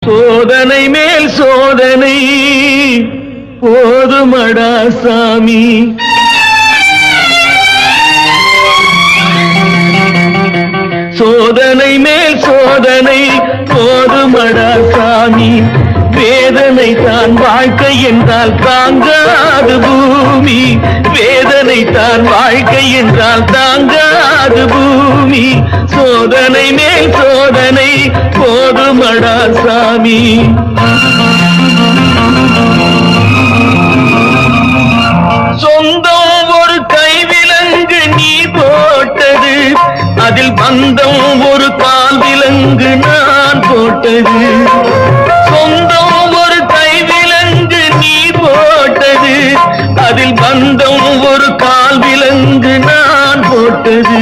சோதனை மேல் சோதனை போதுமடா சாமி. சோதனை மேல் சோதனை போதுமடா சாமி. வேதனை தான் வாழ்க்கை என்றால் தாங்காது பூமி. வேதனை தான் வாழ்க்கை என்றால் தாங்காது பூமி. சோதனை மேல் சோதனை போதுமடா சாமி. சொந்தம் ஒரு கைவிலங்கு நீ போட்டது, அதில் பந்தம் ஒரு கால் விலங்கு நான் போட்டது. சொந்தம் ஒரு கைவிலங்கு நீ போட்டது, அதில் பந்தம் ஒரு கால் விலங்கு நான் போட்டது.